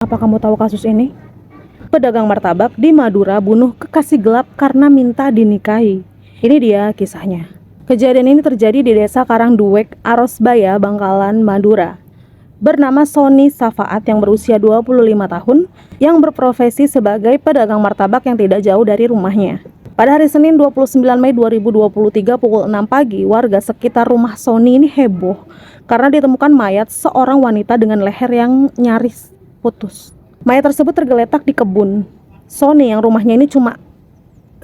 Apa kamu tahu kasus ini? Pedagang martabak di Madura bunuh kekasih gelap karena minta dinikahi. Ini dia kisahnya. Kejadian ini terjadi di desa Karangduwek, Arosbaya, Bangkalan, Madura. Bernama Sony Safaat yang berusia 25 tahun yang berprofesi sebagai pedagang martabak yang tidak jauh dari rumahnya. Pada hari Senin 29 Mei 2023 pukul 6 pagi, warga sekitar rumah Sony ini heboh karena ditemukan mayat seorang wanita dengan leher yang nyaris putus. Mayat tersebut tergeletak di kebun. Sony yang rumahnya ini cuma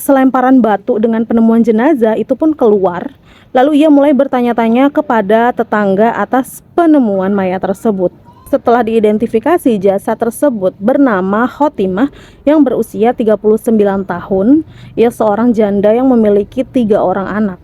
selemparan batu dengan penemuan jenazah itu pun keluar. Lalu ia mulai bertanya-tanya kepada tetangga atas penemuan mayat tersebut. Setelah diidentifikasi, jasad tersebut bernama Khotimah yang berusia 39 tahun. Ia seorang janda yang memiliki 3 orang anak.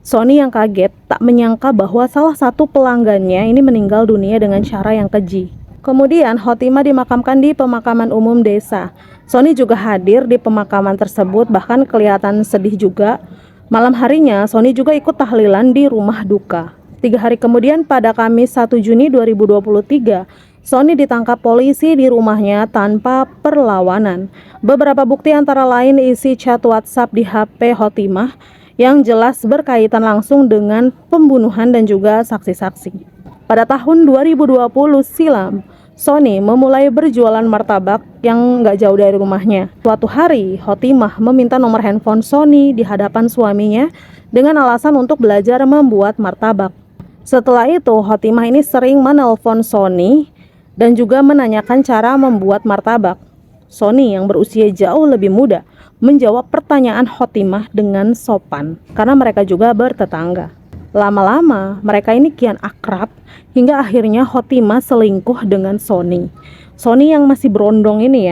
Sony yang kaget tak menyangka bahwa salah satu pelanggannya ini meninggal dunia dengan cara yang keji. Kemudian Khotimah dimakamkan di pemakaman umum desa. Sony juga hadir di pemakaman tersebut, bahkan kelihatan sedih juga. Malam harinya Sony juga ikut tahlilan di rumah duka. 3 hari kemudian pada Kamis 1 Juni 2023, Sony ditangkap polisi di rumahnya tanpa perlawanan. Beberapa bukti antara lain isi chat WhatsApp di HP Khotimah yang jelas berkaitan langsung dengan pembunuhan dan juga saksi-saksi. Pada tahun 2020 silam, Sony memulai berjualan martabak yang gak jauh dari rumahnya. Suatu hari, Khotimah meminta nomor handphone Sony di hadapan suaminya dengan alasan untuk belajar membuat martabak. Setelah itu, Khotimah ini sering menelpon Sony dan juga menanyakan cara membuat martabak. Sony yang berusia jauh lebih muda menjawab pertanyaan Khotimah dengan sopan karena mereka juga bertetangga. Lama-lama mereka ini kian akrab hingga akhirnya Khotimah selingkuh dengan Sony. Sony yang masih berondong ini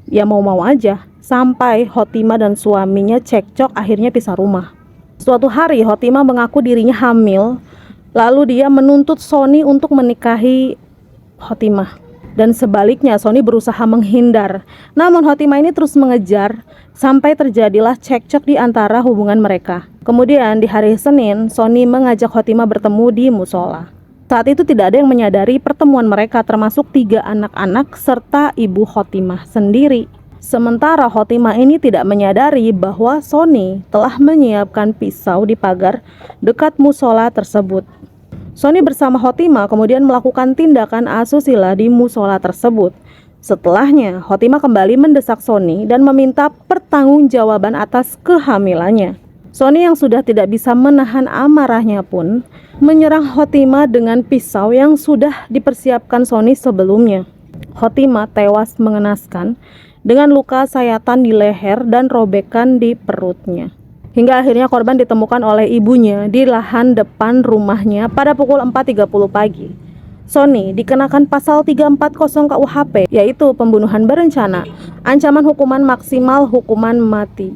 ya mau-mau aja, sampai Khotimah dan suaminya cekcok akhirnya pisah rumah. Suatu hari Khotimah mengaku dirinya hamil, lalu dia menuntut Sony untuk menikahi Khotimah. Dan sebaliknya Sony berusaha menghindar. Namun Khotimah ini terus mengejar sampai terjadilah cekcok di antara hubungan mereka. Kemudian di hari Senin, Sony mengajak Khotimah bertemu di musola. Saat itu tidak ada yang menyadari pertemuan mereka, termasuk 3 anak-anak serta ibu Khotimah sendiri. Sementara Khotimah ini tidak menyadari bahwa Sony telah menyiapkan pisau di pagar dekat musola tersebut. Sony bersama Khotimah kemudian melakukan tindakan asusila di musola tersebut. Setelahnya, Khotimah kembali mendesak Sony dan meminta pertanggungjawaban atas kehamilannya. Sony yang sudah tidak bisa menahan amarahnya pun menyerang Khotimah dengan pisau yang sudah dipersiapkan Sony sebelumnya. Khotimah tewas mengenaskan dengan luka sayatan di leher dan robekan di perutnya. Hingga akhirnya korban ditemukan oleh ibunya di lahan depan rumahnya pada pukul 4.30 pagi. Sony dikenakan pasal 340 KUHP, yaitu pembunuhan berencana, ancaman hukuman maksimal hukuman mati.